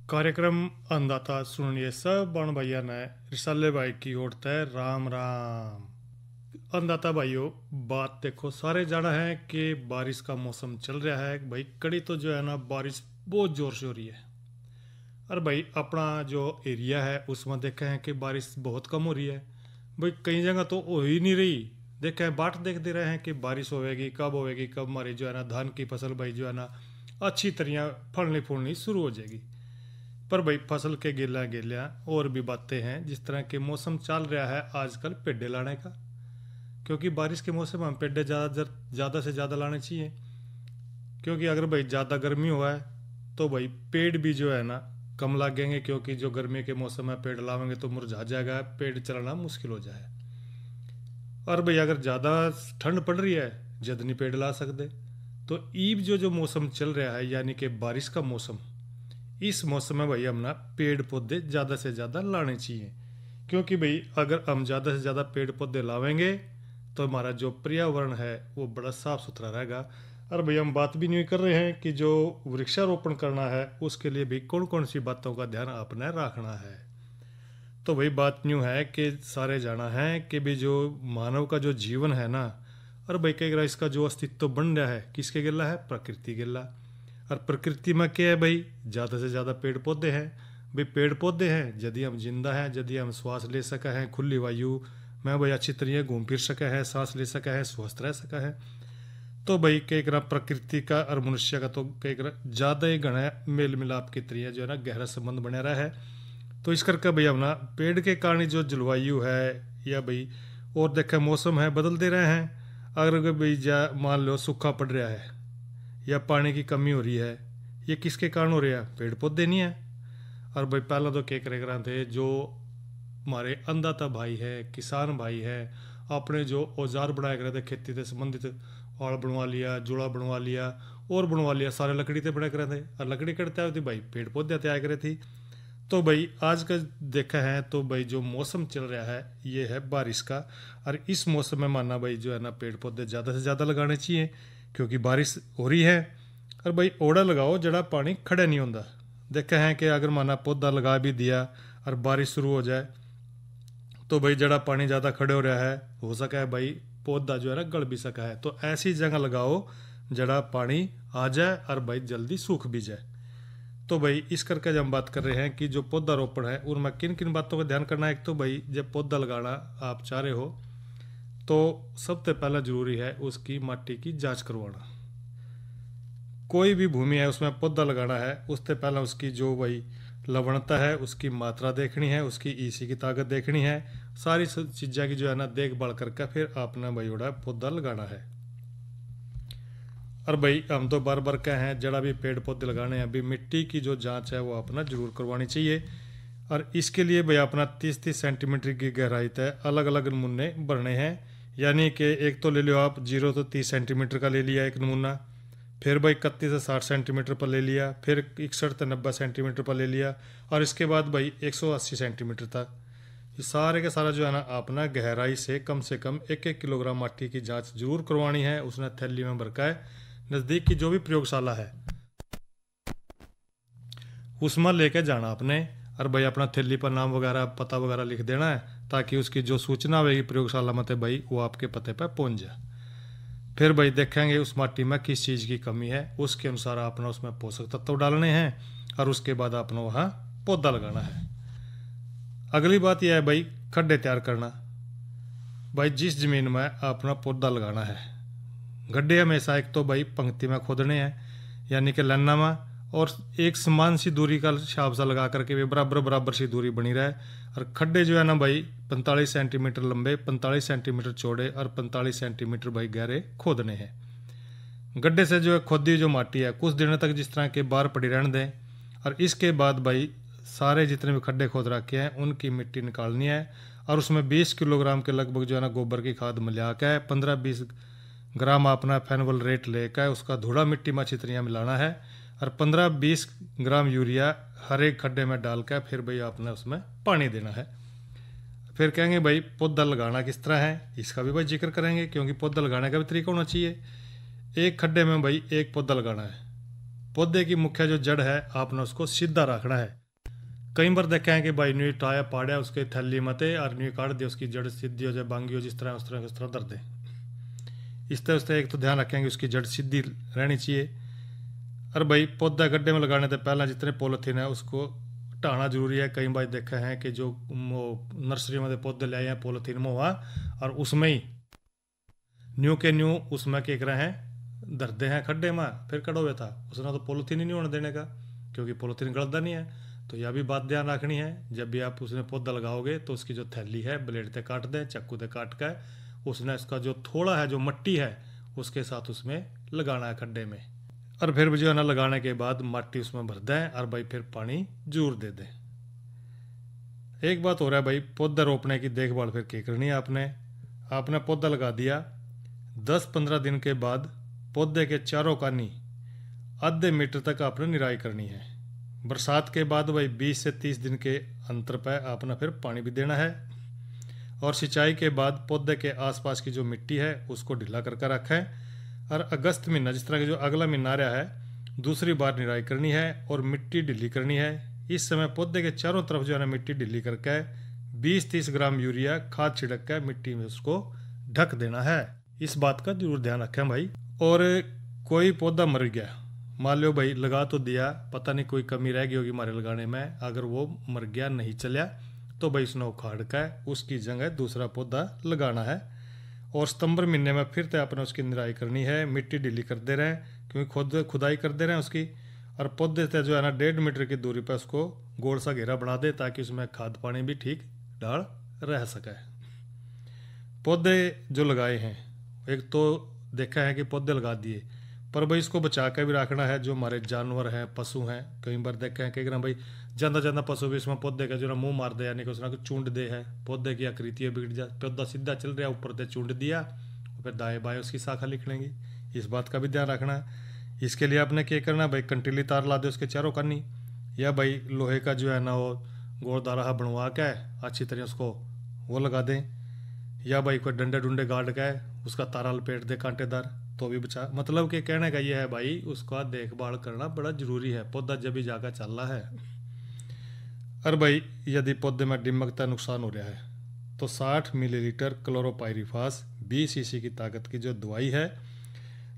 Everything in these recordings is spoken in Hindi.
कार्यक्रम अन्नदाता सुनिए सब बण भैया ने रिसाले भाई की ओर तय राम राम। अन्नदाता भाइयों, बात देखो, सारे जाना है कि बारिश का मौसम चल रहा है भाई। कड़ी तो जो है ना, बारिश बहुत जोर से हो रही है। और भाई अपना जो एरिया है उसमें देखे हैं कि बारिश बहुत कम हो रही है भाई। कई जगह तो हो ही नहीं रही। देखे हैं, बाट देखते रहे हैं कि बारिश होएगी, कब होएगी, कब हमारी जो है ना धान की फसल भाई जो है ना अच्छी तरह फलनी फूलनी शुरू हो जाएगी। पर भाई फसल के गिला गिला और भी बातें हैं। जिस तरह के मौसम चल रहा है आजकल पेड़े लाने का, क्योंकि बारिश के मौसम में हम पेड़े ज़्यादा से ज़्यादा लाने चाहिए। क्योंकि अगर भाई ज़्यादा गर्मी हुआ है तो भाई पेड़ भी जो है ना कम लगेंगे, क्योंकि जो गर्मी के मौसम में पेड़ लावेंगे तो मुरझा जाएगा, पेड़ चलाना मुश्किल हो जाए। और भाई अगर ज़्यादा ठंड पड़ रही है, जद नहीं पेड़ ला सकते। तो ईब जो मौसम चल रहा है यानी कि बारिश का मौसम, इस मौसम में भाई हम ना पेड़ पौधे ज़्यादा से ज़्यादा लाने चाहिए। क्योंकि भाई अगर हम ज़्यादा से ज़्यादा पेड़ पौधे लावेंगे तो हमारा जो पर्यावरण है वो बड़ा साफ सुथरा रहेगा। और भाई हम बात भी नहीं कर रहे हैं कि जो वृक्षारोपण करना है उसके लिए भी कौन कौन सी बातों का ध्यान आपने रखना है। तो भाई बात न्यू है कि सारे जाना है कि भी जो मानव का जो जीवन है ना, और भाई कई बार इसका जो अस्तित्व बन रहा है किसके गिला है, प्रकृति गिला। और प्रकृति में क्या है भाई, ज़्यादा से ज़्यादा पेड़ पौधे हैं। भाई पेड़ पौधे हैं यदि हम जिंदा हैं, यदि हम श्वास ले सका है, खुली वायु में भाई अच्छी तरह घूम फिर सका है, सांस ले सका है, स्वस्थ रह सका है। तो भाई कई तरह प्रकृति का और मनुष्य का तो कई तरह ज़्यादा ही घना मेल मिलाप की तरह जो है ना गहरा संबंध बना रहा है। तो इस करके भाई हम ना पेड़ के कारण जो जलवायु है या भाई और देखे मौसम है बदल दे रहे हैं। अगर भाई मान लो सूखा पड़ रहा है या पानी की कमी हो रही है, ये किसके कारण हो रहा है, पेड़ पौधे नहीं है। और भाई पहला तो क्या करे करा थे, जो हमारे अन्नदाता भाई है, किसान भाई है, अपने जो औजार बनाया करे थे खेती से संबंधित, और बनवा लिया, जुड़ा बनवा लिया और बनवा लिया, सारे लकड़ी से बना करे थे। और लकड़ी कटते होती भाई पेड़ पौधे तैयार करे थी। तो भाई आज का देखा है तो भाई जो मौसम चल रहा है ये है बारिश का। और इस मौसम में मानना भाई जो है ना पेड़ पौधे ज़्यादा से ज़्यादा लगाने चाहिए, क्योंकि बारिश हो रही है। और भाई ओड़ा लगाओ जड़ा पानी खड़ा नहीं होता। देखा है कि अगर माना पौधा लगा भी दिया और बारिश शुरू हो जाए तो भाई जड़ा पानी ज़्यादा खड़े हो रहा है, हो सका है भाई पौधा जो है ना गल भी सका है। तो ऐसी जगह लगाओ जड़ा पानी आ जाए और भाई जल्दी सूख भी जाए। तो भाई इस करके जब हम बात कर रहे हैं कि जो पौधारोपण है उनमें किन किन बातों का ध्यान करना है। एक तो भाई जब पौधा लगाना आप चाह रहे हो तो सबसे पहला जरूरी है उसकी माटी की जांच करवाना। कोई भी भूमि है उसमें पौधा लगाना है उससे पहले उसकी जो भाई लवणता है, उसकी मात्रा देखनी है, उसकी ईसी की ताकत देखनी है। सारी चीज़ें की जो है ना देखभाल करके फिर आपने भाई उड़ा पौधा लगाना है। और भाई हम तो बार बार कहे हैं जड़ा भी पेड़ पौधे लगाने हैं, अभी मिट्टी की जो जांच है वो अपना जरूर करवानी चाहिए। और इसके लिए भाई अपना 30-30 सेंटीमीटर की गहराई तय अलग अलग नमूने भरने हैं। यानी कि एक तो ले लो आप 0 तो 30 सेंटीमीटर का ले लिया एक नमूना, फिर भाई 31 से 60 सेंटीमीटर पर ले लिया, फिर 61 से 90 सेंटीमीटर पर ले लिया, और इसके बाद भाई 180 सेंटीमीटर तक। ये सारे का सारा जो है ना अपना गहराई से कम 1-1 किलोग्राम माटी की जांच जरूर करवानी है। उसने थैली में भरका है, नज़दीक की जो भी प्रयोगशाला है उसमें लेके जाना आपने। और भाई अपना थैली पर नाम वगैरह पता वगैरह लिख देना है, ताकि उसकी जो सूचना होगी प्रयोगशाला में भाई वो आपके पते पर पहुंच जाए। फिर भाई देखेंगे उस माटी में किस चीज़ की कमी है, उसके अनुसार अपना उसमें पोषक तत्व डालने हैं और उसके बाद अपना वहाँ पौधा लगाना है। अगली बात यह है भाई खड्डे तैयार करना। भाई जिस जमीन में अपना पौधा लगाना है, गड्ढे हमेशा एक तो भाई पंक्ति में खोदने हैं यानी कि लाइन में, और एक समान सी दूरी का हिसाब सा लगा करके भी बराबर बराबर सी दूरी बनी रहे। और खड्डे जो है ना भाई 45 सेंटीमीटर लंबे, 45 सेंटीमीटर चौड़े और 45 सेंटीमीटर भाई गहरे खोदने हैं। गड्ढे से जो है खोदी जो माटी है कुछ दिनों तक जिस तरह के बाहर पड़ी रहने दें। और इसके बाद भाई सारे जितने भी खड्डे खोद रखे हैं उनकी मिट्टी निकालनी है, और उसमें 20 किलोग्राम के लगभग जो है ना गोबर की खाद मिला के 15-20 ग्राम अपना फैनवल रेट लेकर उसका धूड़ा मिट्टी में अच्छी तरह मिलाना है, और 15-20 ग्राम यूरिया हर एक खड्डे में डाल कर फिर भाई आपने उसमें पानी देना है। फिर कहेंगे भाई पौधा लगाना किस तरह है, इसका भी भाई जिक्र करेंगे, क्योंकि पौधा लगाने का भी तरीका होना चाहिए। एक खड्डे में भाई एक पौधा लगाना है, पौधे की मुख्य जो जड़ है आपने उसको सीधा रखना है। कई बार देखा है कि भाई न्यू टाया पाड़ा उसके थैली मते और न्यू काट दे, उसकी जड़ सीधी हो जाए, बांगी हो, जिस तरह उस तरह दर दे। इस तरह से एक तो ध्यान रखेंगे उसकी जड़ सीधी रहनी चाहिए। और भाई पौधा गड्ढे में लगाने से पहले जितने पॉलीथीन है उसको हटाना जरूरी है। कई बार देखा है कि जो नर्सरी में पौधे ले आए हैं पॉलीथीन में हुआ और उसमें ही न्यू के न्यू उसमें क्या रहे हैं धरते हैं खड्डे में, फिर कड़ो हुए था उसने तो पॉलीथीन ही नहीं होने देने का, क्योंकि पॉलीथीन गलता नहीं है। तो यह भी बात ध्यान रखनी है, जब भी आप उसमें पौधा लगाओगे तो उसकी जो थैली है ब्लेड से काट दें, चक्कू से काट कर उसने इसका जो थोड़ा है जो मट्टी है उसके साथ उसमें लगाना है खड्डे में। और फिर जो है ना लगाने के बाद माटी उसमें भर दें और भाई फिर पानी जरूर दे दें। एक बात हो रहा है भाई, पौधा रोपने की देखभाल फिर क्या करनी है आपने। आपने पौधा लगा दिया, 10-15 दिन के बाद पौधे के चारों कानी आधे मीटर तक आपने निराई करनी है। बरसात के बाद भाई 20 से 30 दिन के अंतर पर आपने फिर पानी भी देना है। और सिंचाई के बाद पौधे के आसपास की जो मिट्टी है उसको ढीला करके रखें। और अगस्त महीना जिस तरह के जो अगला महीना आ रहा है दूसरी बार निराई करनी है और मिट्टी ढीली करनी है। इस समय पौधे के चारों तरफ जो है ना मिट्टी ढीली करके 20-30 ग्राम यूरिया खाद छिड़क कर मिट्टी में उसको ढक देना है। इस बात का जरूर ध्यान रखें भाई। और कोई पौधा मर गया, मान लो भाई लगा तो दिया, पता नहीं कोई कमी रह गई होगी हमारे लगाने में, अगर वो मर गया नहीं चला तो भाई उसने उखाड़ कर उसकी जगह दूसरा पौधा लगाना है। और सितंबर महीने में फिर से आपने उसकी निराई करनी है, मिट्टी ढीली करते रहें क्योंकि खुद खुदाई करते रहें उसकी। और पौधे से जो है ना 1.5 मीटर की दूरी पर उसको गोल सा घेरा बना दे ताकि उसमें खाद पानी भी ठीक डाल रह सके। पौधे जो लगाए हैं, एक तो देखा है कि पौधे लगा दिए, पर भाई इसको बचा के भी रखना है। जो हमारे जानवर हैं पशु हैं, कई बार देखा है कि भाई ज्यादा पशु भी इसमें पौधे का जो ना मुंह मार दे, यानी कि उसने चूंड दे है, पौधे की आकृति बिगड़ जाए, पौधा सीधा चल रहा है ऊपर से चूंड दिया फिर दाएं बाएं उसकी शाखा निकलेंगी। इस बात का भी ध्यान रखना है। इसके लिए आपने क्या करना भाई, कंटीली तार ला दे उसके चारों कानी, या भाई लोहे का जो है ना वो गोलदारा बनवा के अच्छी तरह उसको वो लगा दें, या भाई कोई डंडे डुंडे गाड़ के उसका तारा लपेट दे कांटेदार, तो भी बचा। मतलब कि कहने का ये है भाई उसका देखभाल करना बड़ा जरूरी है, पौधा जब भी जाकर चल रहा है। और भाई यदि पौधे में दिमकता नुकसान हो रहा है तो 60 मिलीलीटर क्लोरोपाइरिफास 20 सीसी की ताकत की जो दवाई है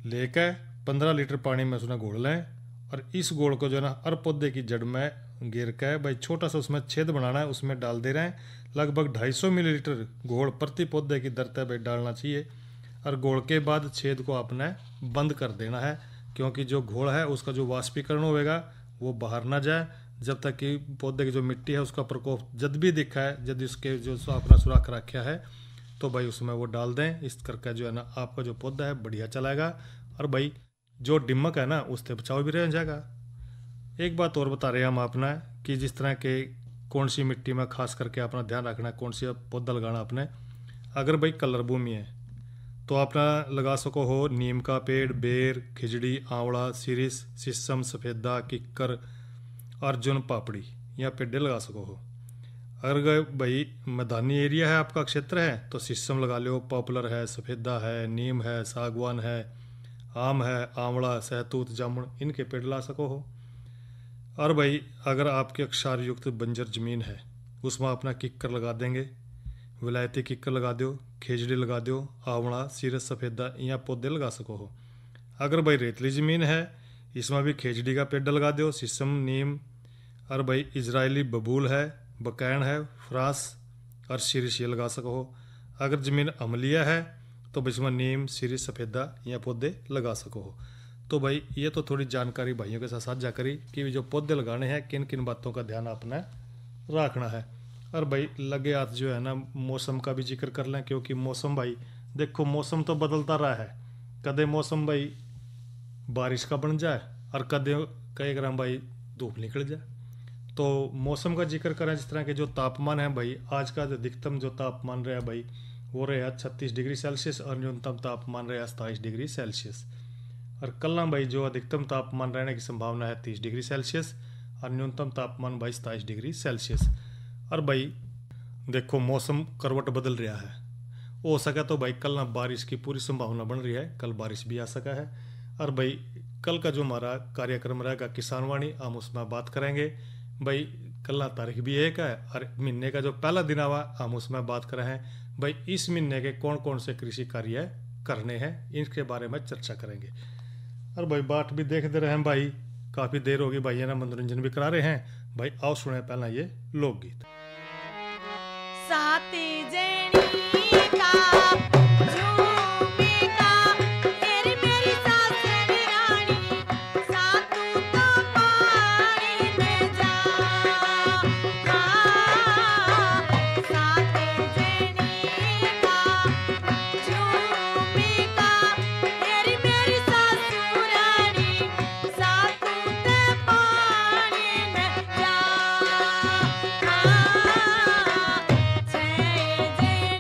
लेकर 15 लीटर पानी में उसने घोल लें। और इस घोल को जो है ना हर पौधे की जड़ में गिर के भाई छोटा सा उसमें छेद बनाना है, उसमें डाल दे रहे हैं। लगभग 250 मिलीलीटर घोल प्रति पौधे की दर तय भाई डालना चाहिए। और घोल के बाद छेद को आपने बंद कर देना है, क्योंकि जो घोल है उसका जो वाष्पीकरण होगा वो बाहर ना जाए, जब तक कि पौधे की जो मिट्टी है उसका प्रकोप जब भी दिखा है, यदि उसके जो अपना सुराख रखा है तो भाई उसमें वो डाल दें। इस करके जो है ना आपका जो पौधा है बढ़िया चलाएगा। और भाई जो डिमक है ना उससे बचाव भी रह जाएगा। एक बात और बता रहे हैं हम अपना कि जिस तरह के कौन सी मिट्टी में खास करके अपना ध्यान रखना है, कौन सी पौधा लगाना आपने। अगर भाई कलर भूमि है तो आपने लगा सको हो नीम का पेड़, बेर, खिजड़ी, आंवला, सिरिस, शीशम, सफ़ेदा, किक्कर, अर्जुन, पापड़ी, या पेड़े लगा सको हो। अगर भाई मैदानी एरिया है आपका क्षेत्र है तो शीशम लगा लो, पॉपुलर है, सफ़ेदा है, नीम है, सागवान है, आम है, आंवला, सहतूत, जामुन, इनके पेड़ ला सको हो। और भाई अगर आपके अक्षार युक्त बंजर ज़मीन है उसमें अपना किक्कर लगा देंगे, विलायती किक्कर लगा दो, खिजड़ी लगा दो, आंवला, सीरस, सफ़ेदा, या पौधे लगा सको हो। अगर भाई रेतली ज़मीन है इसमें भी खिजड़ी का पेड़ लगा दो, शीशम, नीम, और भाई इजरायली बबूल है, बकैन है, फ्रांस और सीरिस ये लगा सको हो। अगर ज़मीन अम्लीय है तो भाई इसमें नीम, सीरिस, सफ़ेदा या पौधे लगा सको हो। तो भाई ये तो थोड़ी जानकारी भाइयों के साथ साझा करी कि जो पौधे लगाने हैं किन किन बातों का ध्यान आपने रखना है। और भाई लगे हाथ जो है ना मौसम का भी जिक्र कर लें, क्योंकि मौसम भाई देखो मौसम तो बदलता रहा है, कदे मौसम भाई बारिश का बन जाए और कदे कई ग्राम भाई धूप निकल जाए। तो मौसम का जिक्र करें, जिस तरह के जो तापमान है भाई आज का अधिकतम जो तापमान रहा भाई वो रहा 36 डिग्री सेल्सियस और न्यूनतम तापमान रहा 27 डिग्री सेल्सियस। और कल ना भाई जो अधिकतम तापमान रहने की संभावना है 30 डिग्री सेल्सियस और न्यूनतम तापमान भाई 27 डिग्री सेल्सियस। और भाई देखो मौसम करवट बदल रहा है, हो सका तो भाई कल ना बारिश की पूरी संभावना बन रही है, कल बारिश भी आ सका है। और भाई कल का जो हमारा कार्यक्रम रहेगा किसान वाणी, हम उसमें बात करेंगे भाई। कल तारीख भी एक है और महीने का जो पहला दिन आवा हम उसमें बात कर रहे हैं भाई इस महीने के कौन कौन से कृषि कार्य करने हैं, इनके बारे में चर्चा करेंगे। और भाई बात भी देखते रहे हैं भाई, काफ़ी देर होगी भाई, ना मनोरंजन भी करा रहे हैं भाई। आओ सुने पहला ये लोकगीत। सात जनी का झूमे का तेरी मेरी सास रानी सातू तो पानी में जा। सात जनी का झूमे का तेरी मेरी सास रानी सातू तो पानी में जा। जय जय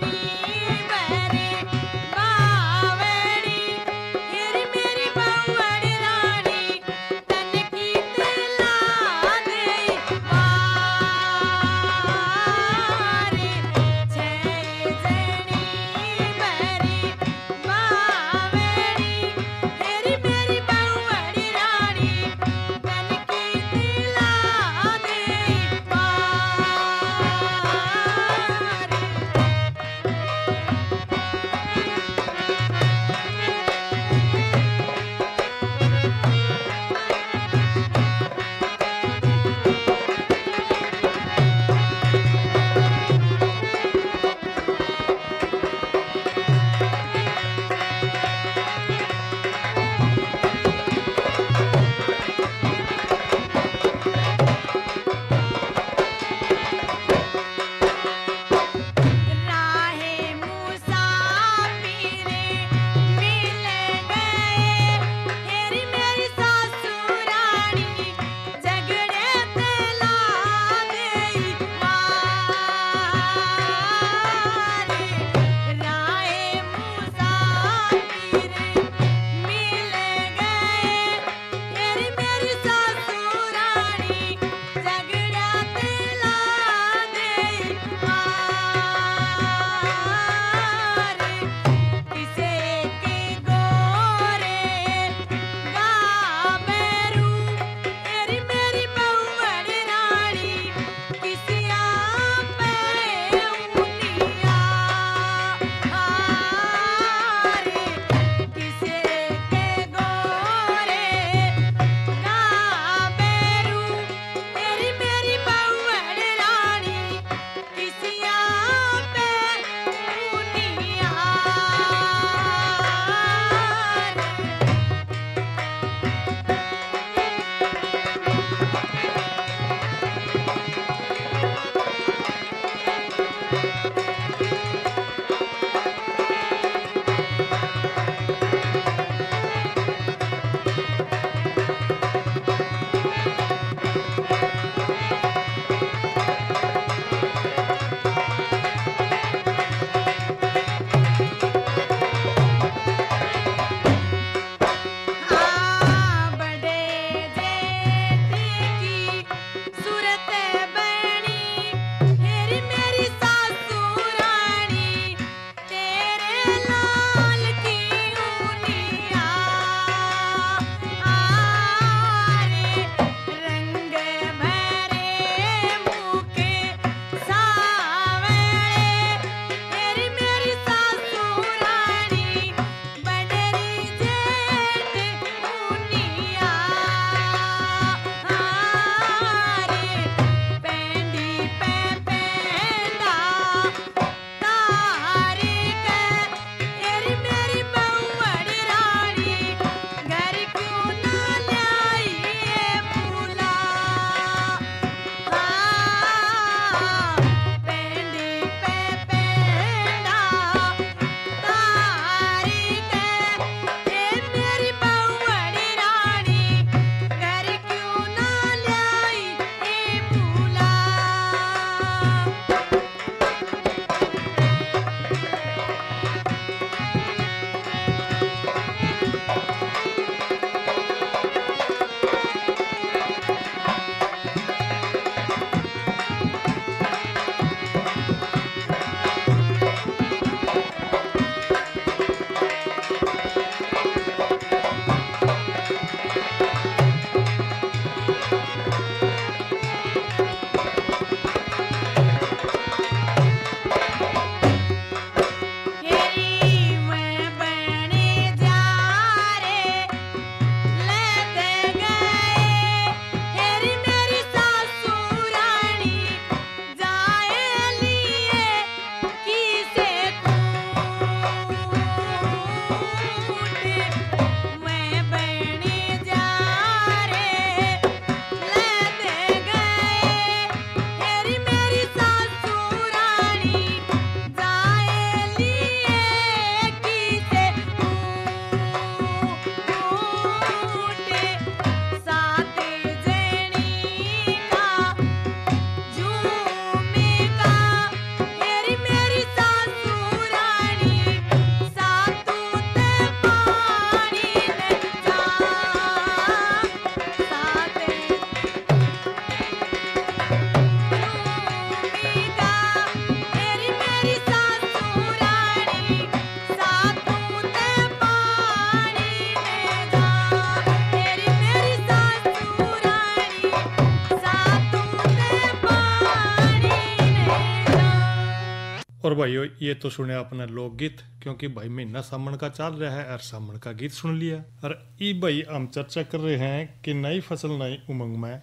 और भाइयों ये तो सुने अपने लोकगीत, क्योंकि भाई महीना सावन का चल रहा है और सावन का गीत सुन लिया। और ये भाई हम चर्चा कर रहे हैं कि नई फसल नई उमंग में,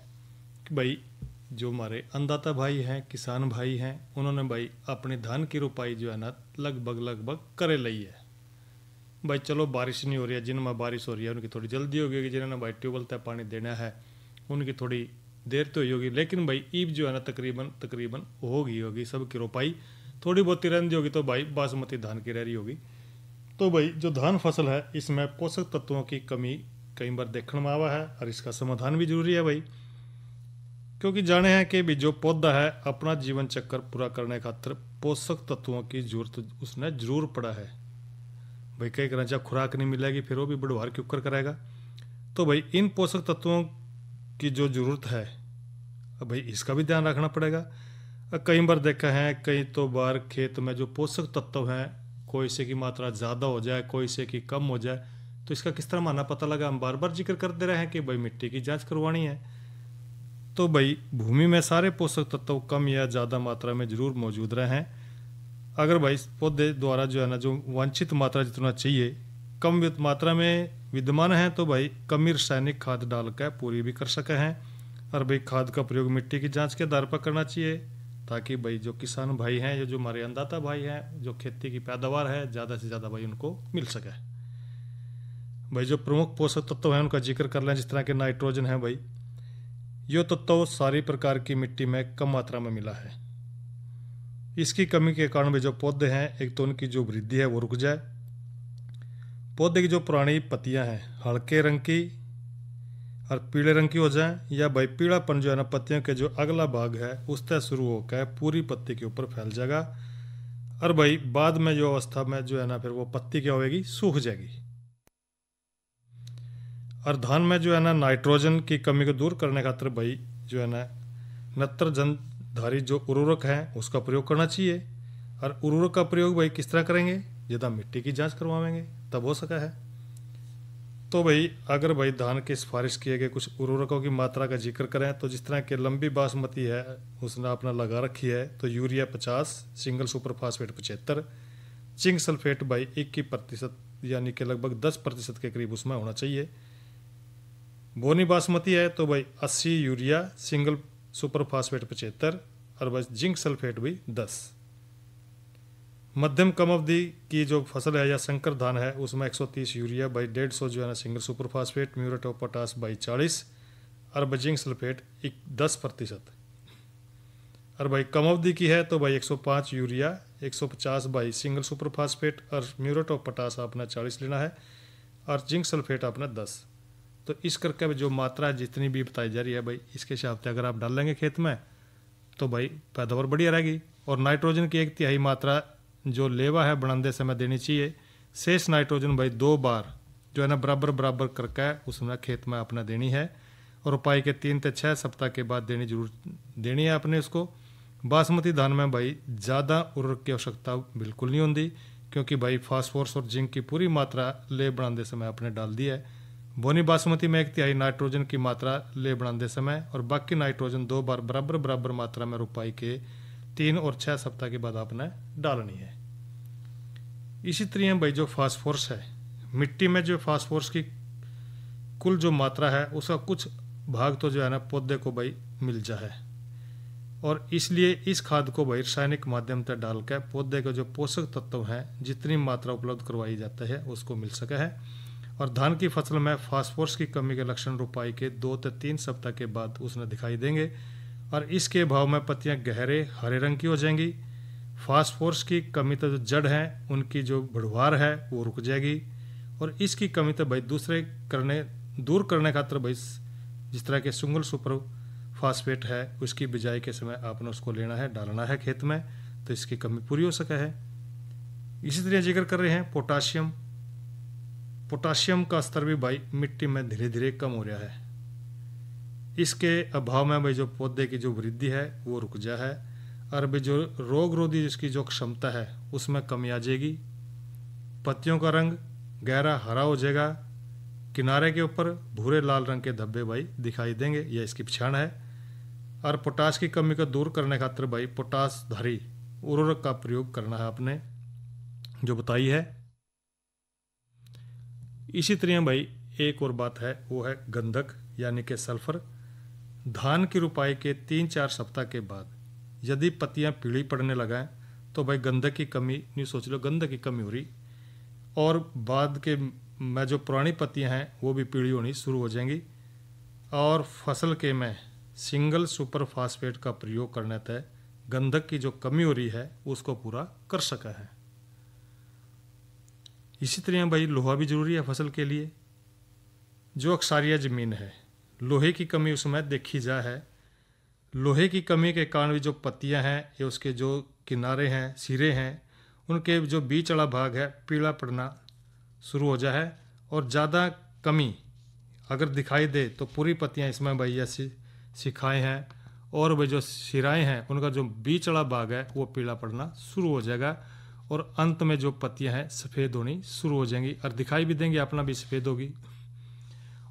कि भाई जो हमारे अन्नदाता भाई हैं, किसान भाई हैं, उन्होंने भाई अपने धान की रोपाई जो है ना लगभग करे ली है। भाई चलो बारिश नहीं हो रही है, जिनमें बारिश हो रही है उनकी थोड़ी जल्दी होगी, जिन्होंने भाई ट्यूबवेल तक पानी देना है उनकी थोड़ी देर तो ही होगी, लेकिन भाई ईब जो है ना तकरीबन होगी सबकी रोपाई। थोड़ी बहुत रंदी होगी तो भाई बासमती धान की रह रही होगी। तो भाई जो धान फसल है इसमें पोषक तत्वों की कमी कई बार देखने में आवा है और इसका समाधान भी जरूरी है भाई, क्योंकि जाने हैं कि भी जो पौधा है अपना जीवन चक्र पूरा करने खातिर पोषक तत्वों की जरूरत उसने जरूर पड़ा है भाई। कई करें जब खुराक नहीं मिलेगी फिर वो भी बढ़वार क्यों करेगा। तो भाई इन पोषक तत्वों की जो जरूरत है अब भाई इसका भी ध्यान रखना पड़ेगा। कई बार देखा है कई तो बार खेत में जो पोषक तत्व हैं कोई से की मात्रा ज़्यादा हो जाए कोई से की कम हो जाए, तो इसका किस तरह माना पता लगा। हम बार बार जिक्र करते रहे हैं कि भाई मिट्टी की जांच करवानी है। तो भाई भूमि में सारे पोषक तत्व कम या ज़्यादा मात्रा में जरूर मौजूद रहे हैं। अगर भाई पौधे द्वारा जो है ना जो वांछित मात्रा जितना चाहिए कम मात्रा में विद्यमान है तो भाई कमी रासायनिक खाद डालकर पूरी भी कर सके हैं। और भाई खाद का प्रयोग मिट्टी की जांच के आधार पर करना चाहिए, ताकि भाई जो किसान भाई हैं या जो हमारे अन्नदाता भाई हैं जो खेती की पैदावार है ज़्यादा से ज़्यादा भाई उनको मिल सके। भाई जो प्रमुख पोषक तत्व हैं उनका जिक्र कर लें, जिस तरह के नाइट्रोजन है भाई, ये तत्व सारी प्रकार की मिट्टी में कम मात्रा में मिला है। इसकी कमी के कारण भी जो पौधे हैं एक तो उनकी जो वृद्धि है वो रुक जाए, पौधे की जो पुरानी पत्तियां हैं हल्के रंग की और पीले रंग की हो जाए, या भाई पीलापन जो है ना पत्तियों के जो अगला भाग है उससे शुरू होकर पूरी पत्ती के ऊपर फैल जाएगा। और भाई बाद में जो अवस्था में जो है ना फिर वो पत्ती क्या होगी, सूख जाएगी। और धान में जो है ना नाइट्रोजन की कमी को दूर करने खातिर भाई जो है ना नत्रजनधारी जो उर्वरक है उसका प्रयोग करना चाहिए। और उर्वरक का प्रयोग भाई किस तरह करेंगे, यदि मिट्टी की जांच करवाएंगे तब हो सका है। तो भाई अगर भाई धान की सिफारिश किए गए कुछ उर्वरकों की मात्रा का जिक्र करें तो जिस तरह के लंबी बासमती है उसने अपना लगा रखी है तो urea 50, single super phosphate 75, zinc sulphate भाई 21% यानी कि लगभग 10% के करीब उसमें होना चाहिए। बोनी बासमती है तो भाई 80 यूरिया, सिंगल सुपर फास्फेट 75 और बस जिंक सल्फेट भी 10। मध्यम कम अवधि की जो फसल है या संकर धान है उसमें 130 यूरिया बाई 150 जो है ना single super phosphate, muriate of potash by 40 और जिंक सल्फेट 10%। और भाई कम अवधि की है तो भाई 105 urea, 150 by single super phosphate और म्यूरेट ऑफ पोटास आपने 40 लेना है और जिंक सल्फेट आपने 10। तो इस करके जो मात्रा जितनी भी बताई जा रही है भाई इसके हिसाब से अगर आप डालेंगे खेत में तो भाई पैदावार बढ़िया रहेगी। और नाइट्रोजन की 1/3 मात्रा जो लेवा है बनाते समय देनी चाहिए। शेष नाइट्रोजन भाई 2 बार जो है ना बराबर करके उसमें खेत में अपना देनी है और रोपाई के 3 से 6 सप्ताह के बाद देनी है अपने उसको। बासमती धान में भाई ज़्यादा उर्वरक की आवश्यकता बिल्कुल नहीं होती, क्योंकि भाई फास्फोरस और जिंक की पूरी मात्रा ले बनाते समय आपने डाल दी है। बोनी बासमती में 1/3 नाइट्रोजन की मात्रा ले बनाते समय और बाकी नाइट्रोजन 2 बार बराबर मात्रा में रोपाई के 3 और 6 सप्ताह के बाद आपने डालनी है। इसी तरह भाई जो फास्फोरस है मिट्टी में जो फास्फोरस की कुल जो मात्रा है उसका कुछ भाग तो जो है ना पौधे को भाई मिल जाए, और इसलिए इस खाद को भाई रासायनिक माध्यम से डालकर पौधे के जो पोषक तत्व हैं जितनी मात्रा उपलब्ध करवाई जाती है उसको मिल सके है। और धान की फसल में फास्फोरस की कमी के लक्षण रोपाई के 2 से 3 सप्ताह के बाद उसमें दिखाई देंगे और इसके भाव में पत्तियां गहरे हरे रंग की हो जाएंगी। फास्फोरस की कमी तो जो जड़ है उनकी जो बढ़वार है वो रुक जाएगी, और इसकी कमी तो भाई दूर करने खातिर भाई जिस तरह के सिंगल सुपर फास्फेट है उसकी बिजाई के समय आपने उसको लेना है डालना है खेत में, तो इसकी कमी पूरी हो सका है। इसी तरह जिक्र कर रहे हैं पोटाशियम का स्तर भी भाई मिट्टी में धीरे धीरे कम हो रहा है। इसके अभाव में भाई जो पौधे की जो वृद्धि है वो रुक जा है और भाई जो रोग रोधी जिसकी जो क्षमता है उसमें कमी आ जाएगी। पत्तियों का रंग गहरा हरा हो जाएगा, किनारे के ऊपर भूरे लाल रंग के धब्बे भाई दिखाई देंगे, यह इसकी पहचान है। और पोटास की कमी को दूर करने खातिर भाई पोटास धारी उर्वरक का प्रयोग करना है आपने जो बताई है। इसी तरह भाई एक और बात है, वो है गंधक यानी कि सल्फर। धान की रुपाई के 3-4 सप्ताह के बाद यदि पत्तियां पीली पड़ने लगाएं तो भाई गंधक की कमी, नहीं सोच लो गंधक की कमी हो रही, और बाद के में जो पुरानी पत्तियां हैं वो भी पीली होनी शुरू हो जाएंगी। और फसल के में सिंगल सुपर फास्फेट का प्रयोग करने तय गंधक की जो कमी हो रही है उसको पूरा कर सका है। इसी तरह भाई लोहा भी जरूरी है फसल के लिए। जो अक्सारिया जमीन है, लोहे की कमी उसमें देखी जा है। लोहे की कमी के कारण भी जो पत्तियां हैं या उसके जो किनारे हैं, सिरे हैं, उनके जो बीच वाला भाग है पीला पड़ना शुरू हो जा है। और ज़्यादा कमी अगर दिखाई दे तो पूरी पत्तियां इसमें भाई ऐसी सिखाएँ हैं, और भाई जो सिराएँ हैं उनका जो बीच वाला भाग है वो पीला पड़ना शुरू हो जाएगा, और अंत में जो पत्तियां हैं सफ़ेद होनी शुरू हो जाएंगी और दिखाई भी देंगी, अपना भी सफ़ेद होगी।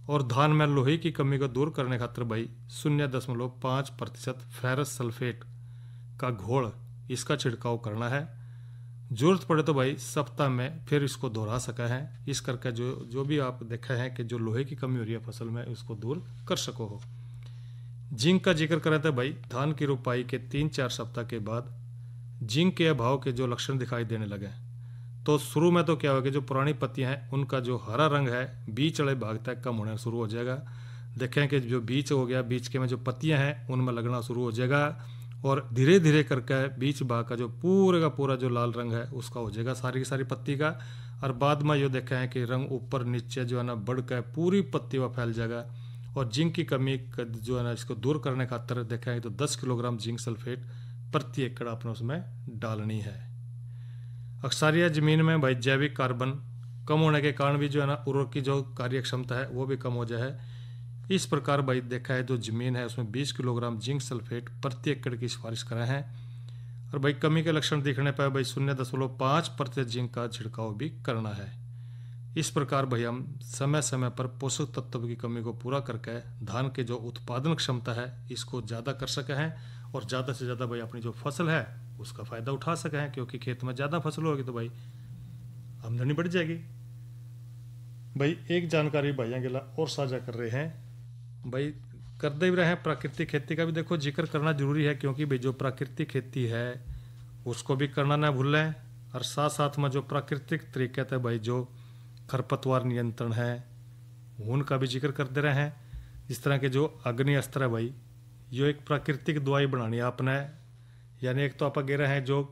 और धान में लोहे की कमी को दूर करने खातिर भाई 0.5% फेरस सल्फेट का घोल इसका छिड़काव करना है। जरूरत पड़े तो भाई सप्ताह में फिर इसको दोहरा सका है। इस करके जो भी आप देखा है कि जो लोहे की कमी हो रही है फसल में उसको दूर कर सको हो। जिंक का जिक्र करें तो भाई धान की रुपाई के 3-4 सप्ताह के बाद जिंक के अभाव के जो लक्षण दिखाई देने लगे तो शुरू में तो क्या होगा कि जो पुरानी पत्तियां हैं उनका जो हरा रंग है बीच वाले भाग तक कम होना शुरू हो जाएगा। देखें कि जो बीच हो गया, बीच के में जो पत्तियां हैं उनमें लगना शुरू हो जाएगा, और धीरे धीरे करके बीच भाग का जो पूरे का पूरा जो लाल रंग है उसका हो जाएगा सारी की सारी पत्ती का। और बाद में ये देखें है कि रंग ऊपर नीचे जो है ना बढ़ कर पूरी पत्ती में फैल जाएगा। और जिंक की कमी जो है ना इसको दूर करने खातर देखें तो 10 किलोग्राम जिंक सल्फेट प्रति एकड़ आपने उसमें डालनी है। अक्सारिया जमीन में भाई जैविक कार्बन कम होने के कारण भी जो है ना उर्वरक की जो कार्य क्षमता है वो भी कम हो जाए है। इस प्रकार भाई देखा है जो जमीन है उसमें 20 किलोग्राम जिंक सल्फेट प्रति एकड़ की सिफारिश करा है। और भाई कमी के लक्षण दिखने पर भाई 0.5% जिंक का छिड़काव भी करना है। इस प्रकार भाई हम समय समय पर पोषक तत्व की कमी को पूरा करके धान के जो उत्पादन क्षमता है इसको ज़्यादा कर सके हैं, और ज़्यादा से ज़्यादा भाई अपनी जो फसल है उसका फ़ायदा उठा सके हैं, क्योंकि खेत में ज़्यादा फसल होगी तो भाई आमदनी बढ़ जाएगी। भाई एक जानकारी भाइयों के लिए और साझा कर रहे हैं। भाई करते भी रहे हैं प्राकृतिक खेती का भी देखो जिक्र करना जरूरी है, क्योंकि भाई जो प्राकृतिक खेती है उसको भी करना ना भूलें। और साथ साथ में जो प्राकृतिक तरीके थे भाई जो खरपतवार नियंत्रण है उनका भी जिक्र करते रहे हैं। जिस तरह के जो अग्नि अस्त्र है भाई यो एक प्राकृतिक दवाई बनानी है आपने, यानी एक तो आप गिर रहे हैं जो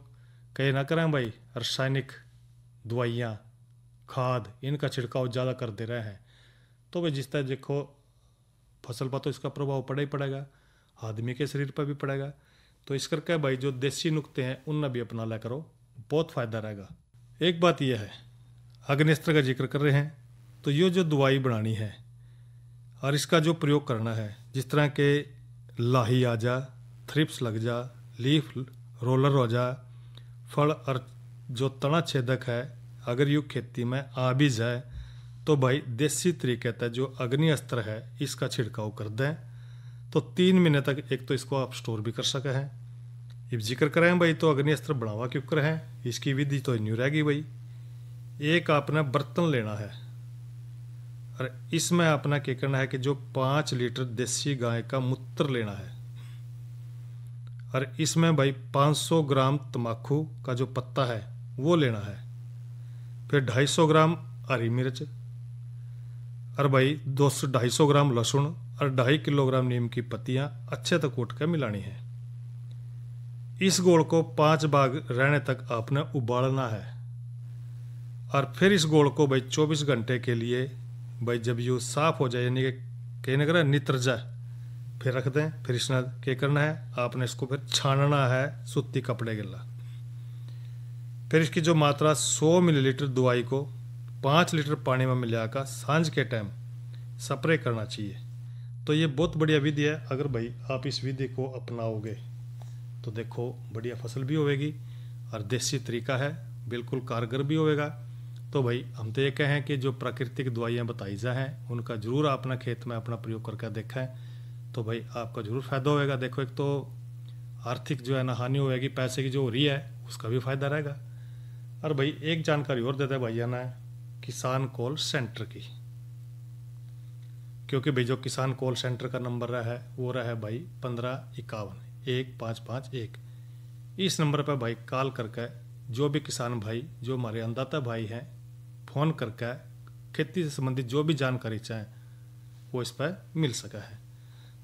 कहीं ना करें भाई रासायनिक दवाइयाँ खाद इनका छिड़काव ज़्यादा कर दे रहे हैं, तो भाई जिस तरह देखो फसल पर तो इसका प्रभाव पड़ा ही पड़ेगा, आदमी के शरीर पर भी पड़ेगा। तो इस करके भाई जो देसी नुक्ते हैं उनमें भी अपना लिया करो, बहुत फ़ायदा रहेगा। एक बात यह है अग्निस्त्र का जिक्र कर रहे हैं तो ये जो दवाई बनानी है और इसका जो प्रयोग करना है, जिस तरह के लाही आ जा, थ्रिप्स लग जा, लीफ रोलर हो जा, फल और जो तना छेदक है अगर यू खेती में आ भी जाए तो भाई देसी तरीके तक जो अग्नि अस्त्र है इसका छिड़काव कर दें तो 3 महीने तक एक तो इसको आप स्टोर भी कर सके हैं। अब जिक्र करें भाई तो अग्नि अस्त्र बढ़ावा क्यों कर हैं, इसकी विधि तो न्यू रहेगी भाई। एक आपने बर्तन लेना है और इसमें अपना क्या करना है कि जो 5 लीटर देसी गाय का मूत्र लेना है और इसमें भाई 500 ग्राम तम्बाकू का जो पत्ता है वो लेना है, फिर 250 ग्राम हरी मिर्च और भाई 250 ग्राम लहसुन और 2.5 किलोग्राम नीम की पत्तियां अच्छे तक कूट कर मिलानी है। इस घोल को 5 भाग रहने तक आपने उबालना है और फिर इस घोल को भाई 24 घंटे के लिए भाई जब ये साफ हो जाए यानी कि कहने का नितर जाए फिर रख दें। फिर इसने क्या करना है आपने इसको फिर छानना है सूती कपड़े के ला। फिर इसकी जो मात्रा 100 मिलीलीटर दवाई को 5 लीटर पानी में मिलाकर सांझ के टाइम स्प्रे करना चाहिए। तो ये बहुत बढ़िया विधि है, अगर भाई आप इस विधि को अपनाओगे तो देखो बढ़िया फसल भी होगी और देसी तरीका है, बिल्कुल कारगर भी होगा। तो भाई हम तो ये कहें कि जो प्राकृतिक दवाइयाँ बताई जाए उनका जरूर अपना खेत में अपना प्रयोग करके देखा है तो भाई आपका जरूर फायदा होगा। देखो एक तो आर्थिक जो है ना हानि होगी, पैसे की जो हो रही है उसका भी फायदा रहेगा। और भाई एक जानकारी और देते हैं भैया ना किसान कॉल सेंटर की, क्योंकि भाई जो किसान कॉल सेंटर का नंबर रहा है वो रहा है भाई 1551 1551। इस नंबर पर भाई कॉल करके जो भी किसान भाई, जो हमारे अन्नदाता भाई हैं, फ़ोन करके खेती से संबंधित जो भी जानकारी चाहें वो इस पर मिल सका है।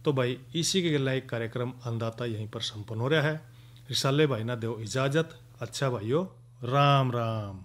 तो भाई इसी के लिए एक कार्यक्रम अन्नदाता यहीं पर संपन्न हो रहा है। रिसाले भाई ना दो इजाज़त। अच्छा भाइयों, राम राम।